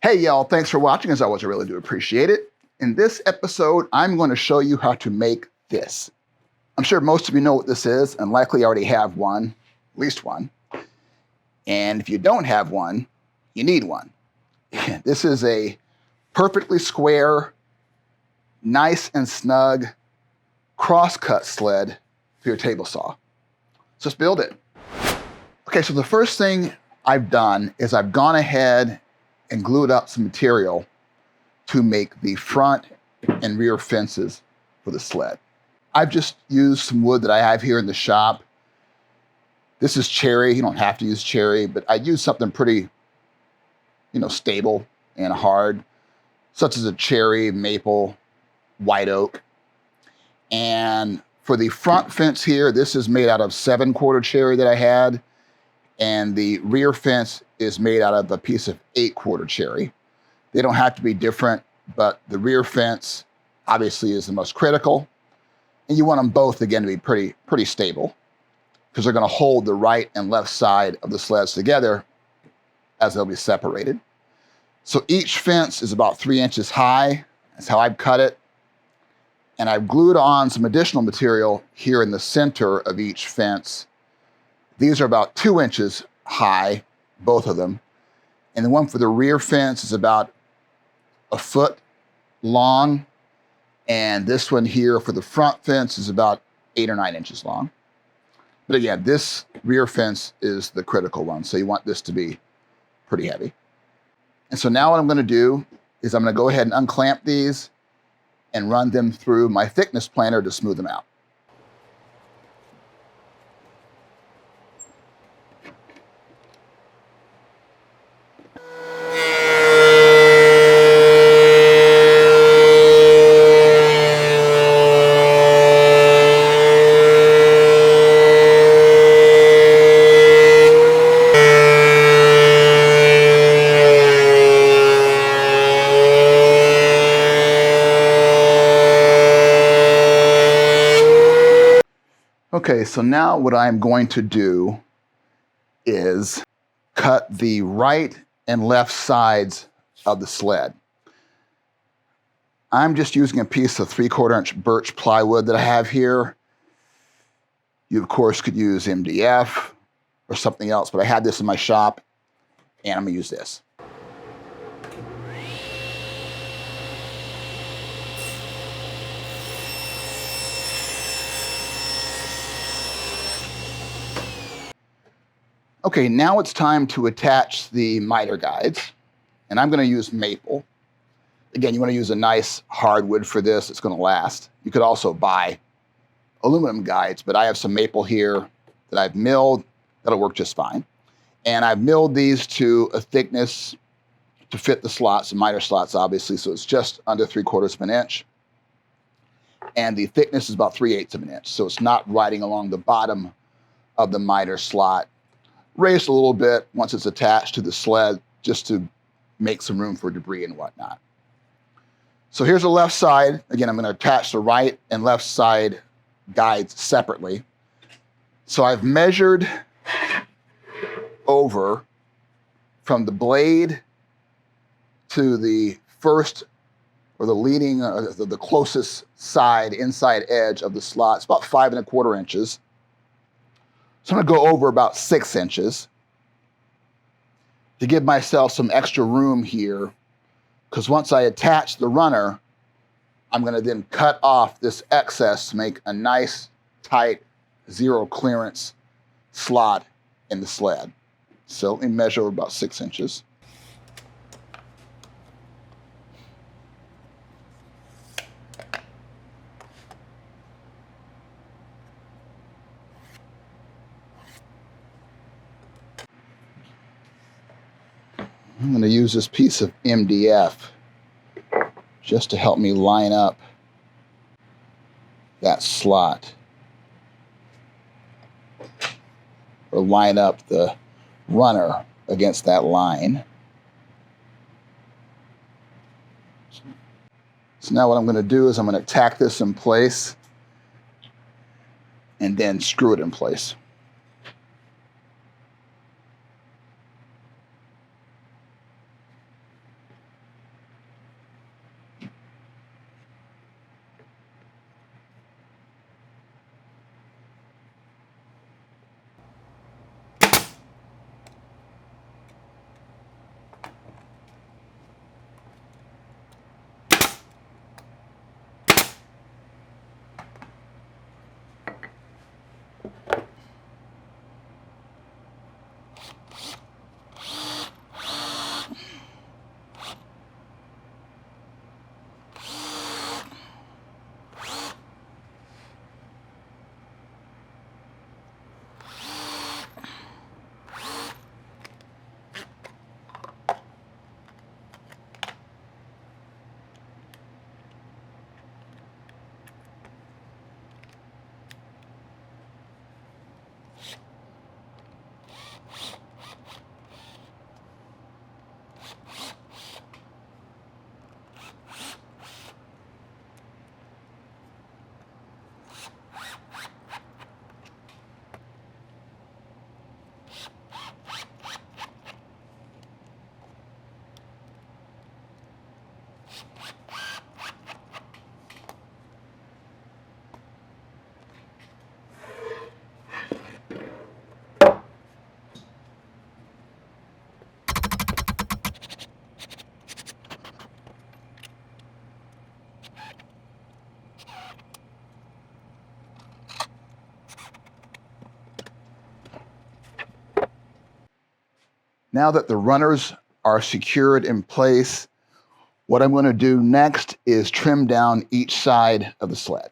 Hey y'all, thanks for watching. As always, I really do appreciate it. In this episode, I'm going to show you how to make this. I'm sure most of you know what this is and likely already have one, at least one. And if you don't have one, you need one. This is a perfectly square, nice and snug crosscut sled for your table saw. So let's build it. Okay, so the first thing I've done is I've gone ahead and glued up some material to make the front and rear fences for the sled. I've just used some wood that I have here in the shop. This is cherry. You don't have to use cherry, but I used something pretty, stable and hard, such as a cherry, maple, white oak. And for the front fence here, this is made out of 7/4 cherry that I had. And the rear fence is made out of a piece of 8/4 cherry. They don't have to be different, but the rear fence obviously is the most critical. And you want them both, again, to be pretty stable because they're going to hold the right and left side of the sleds together as they'll be separated. So each fence is about 3 inches high. That's how I've cut it. And I've glued on some additional material here in the center of each fence. These are about 2 inches high, both of them. And the one for the rear fence is about 1 foot long. And this one here for the front fence is about 8 or 9 inches long. But again, this rear fence is the critical one. So you want this to be pretty heavy. And so now what I'm going to do is I'm going to go ahead and unclamp these and run them through my thickness planer to smooth them out. Okay, so now what I'm going to do is cut the right and left sides of the sled. I'm just using a piece of 3/4 inch birch plywood that I have here. You, of course, could use MDF or something else, but I had this in my shop, and I'm going to use this. Okay, now it's time to attach the miter guides, and I'm going to use maple. Again, you want to use a nice hardwood for this. It's going to last. You could also buy aluminum guides, but I have some maple here that I've milled. That'll work just fine. And I've milled these to a thickness to fit the slots, the miter slots, obviously, so it's just under 3/4 of an inch. And the thickness is about 3/8 of an inch, so it's not riding along the bottom of the miter slot. Raised a little bit once it's attached to the sled just to make some room for debris and whatnot. So here's the left side. Again, I'm going to attach the right and left side guides separately. So I've measured over from the blade to the first or the leading, the closest side, inside edge of the slot. It's about 5 1/4 inches. So I'm going to go over about 6 inches to give myself some extra room here, because once I attach the runner, I'm going to then cut off this excess to make a nice, tight, zero clearance slot in the sled. So let me measure about 6 inches. I'm going to use this piece of MDF just to help me line up that slot, or line up the runner against that line. So now what I'm going to do is I'm going to tack this in place and then screw it in place. Now that the runners are secured in place, what I'm going to do next is trim down each side of the sled.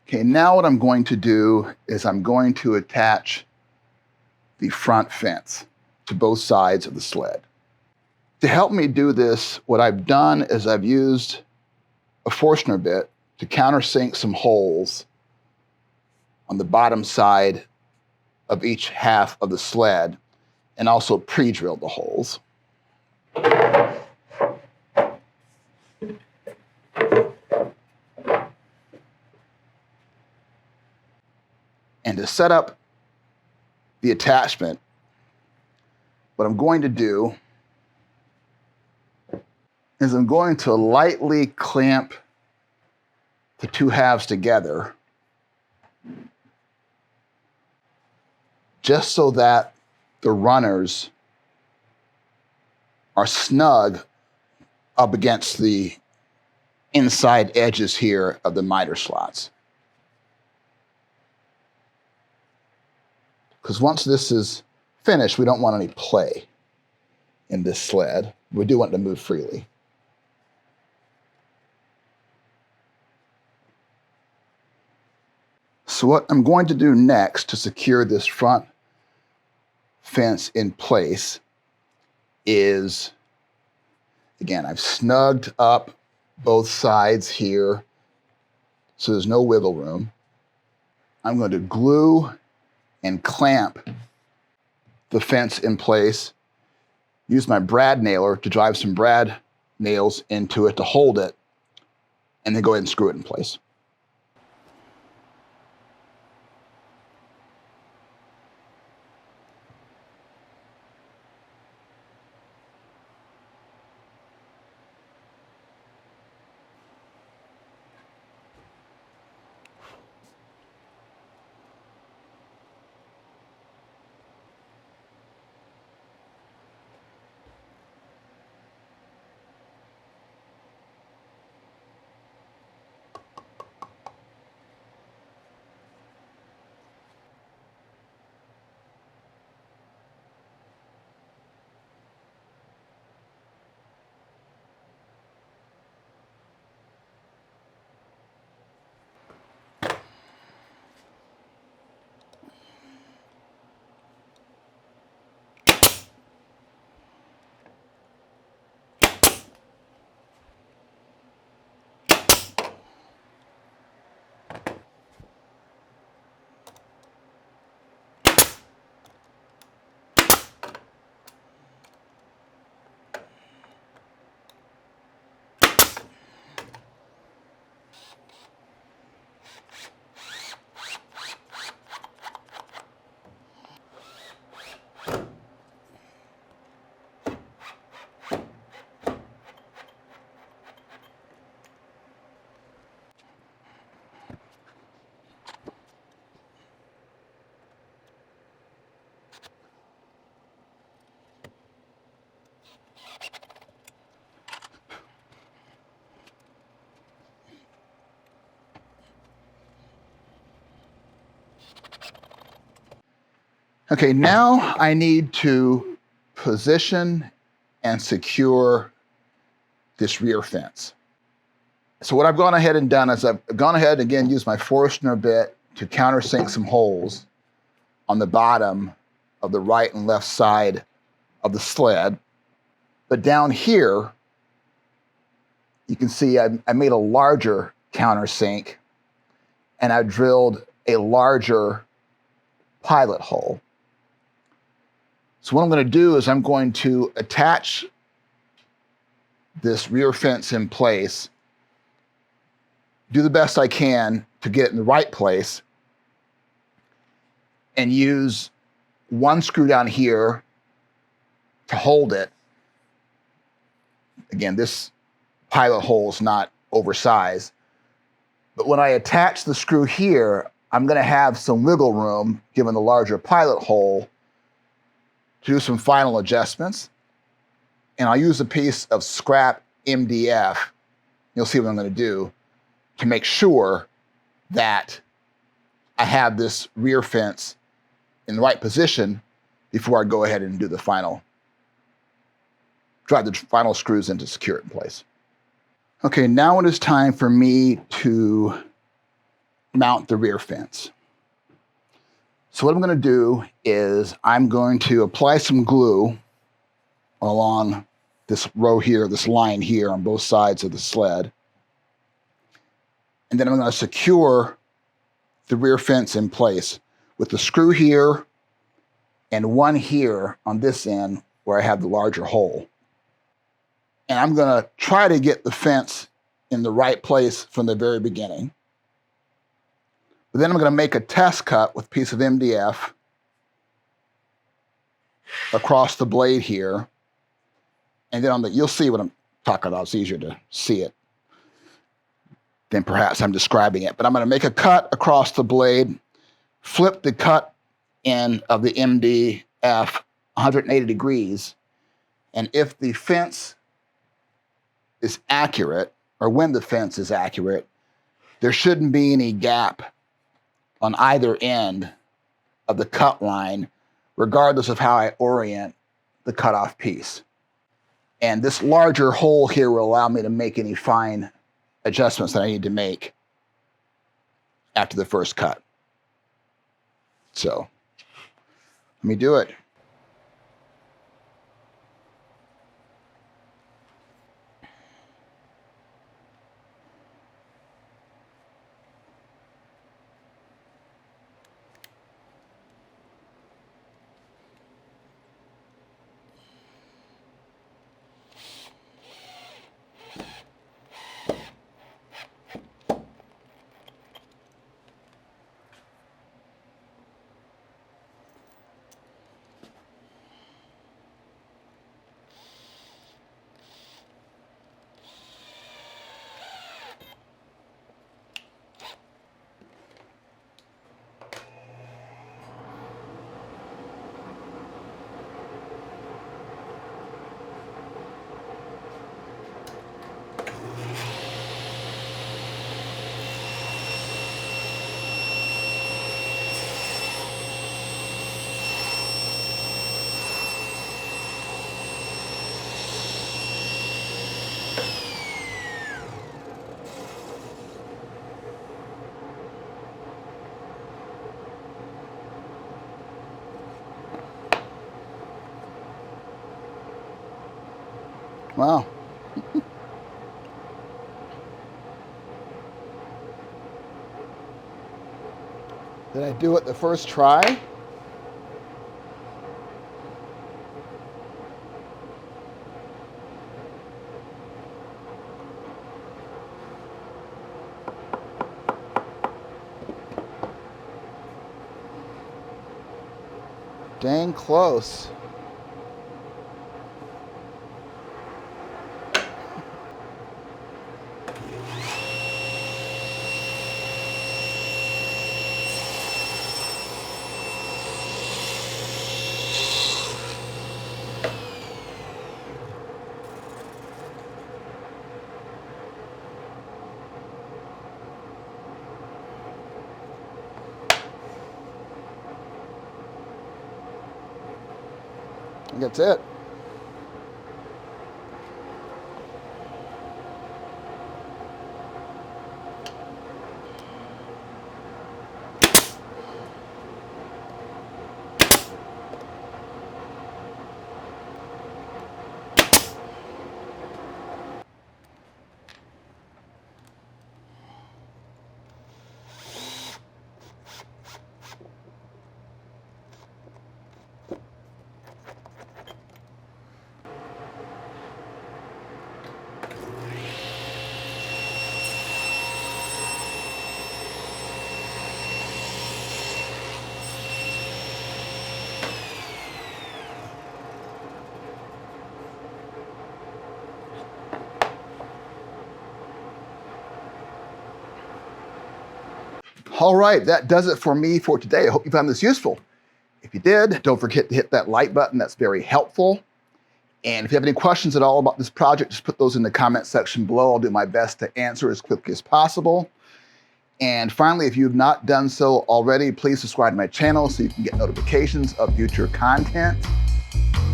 Okay, now what I'm going to do is I'm going to attach the front fence to both sides of the sled. To help me do this, what I've done is I've used a Forstner bit to countersink some holes on the bottom side of each half of the sled and also pre-drilled the holes. And to set up the attachment, what I'm going to do is I'm going to lightly clamp the two halves together just so that the runners are snug up against the inside edges here of the miter slots. Because once this is finished, we don't want any play in this sled. We do want it to move freely. So what I'm going to do next to secure this front fence in place is, again, I've snugged up both sides here so there's no wiggle room. I'm going to glue and clamp the fence in place, use my brad nailer to drive some brad nails into it to hold it, and then go ahead and screw it in place. Okay, now I need to position and secure this rear fence. So what I've gone ahead and done is I've gone ahead and again used my Forstner bit to countersink some holes on the bottom of the right and left side of the sled. But down here, you can see I made a larger countersink and I drilled a larger pilot hole. So what I'm going to do is I'm going to attach this rear fence in place, do the best I can to get it in the right place, and use one screw down here to hold it. Again, this pilot hole is not oversized, but when I attach the screw here, I'm going to have some wiggle room, given the larger pilot hole, to do some final adjustments. And I'll use a piece of scrap MDF, you'll see what I'm going to do, to make sure that I have this rear fence in the right position before I go ahead and do the final, drive the final screws in to secure it in place. Okay, now it is time for me to mount the rear fence. So what I'm going to do is I'm going to apply some glue along this row here, this line here on both sides of the sled. And then I'm going to secure the rear fence in place with the screw here and one here on this end where I have the larger hole. And I'm going to try to get the fence in the right place from the very beginning. But then I'm going to make a test cut with a piece of MDF across the blade here. And then you'll see what I'm talking about. It's easier to see it than perhaps I'm describing it. But I'm going to make a cut across the blade, flip the cut end of the MDF 180 degrees. And if the fence is accurate, or when the fence is accurate, there shouldn't be any gap on either end of the cut line, regardless of how I orient the cutoff piece. And this larger hole here will allow me to make any fine adjustments that I need to make after the first cut. So, let me do it. Wow. Did I do it the first try? Dang close. I think that's it. All right, that does it for me for today. I hope you found this useful. If you did, don't forget to hit that like button. That's very helpful. And if you have any questions at all about this project, just put those in the comment section below. I'll do my best to answer as quickly as possible. And finally, if you've not done so already, please subscribe to my channel so you can get notifications of future content.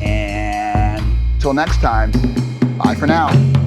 And until next time, bye for now.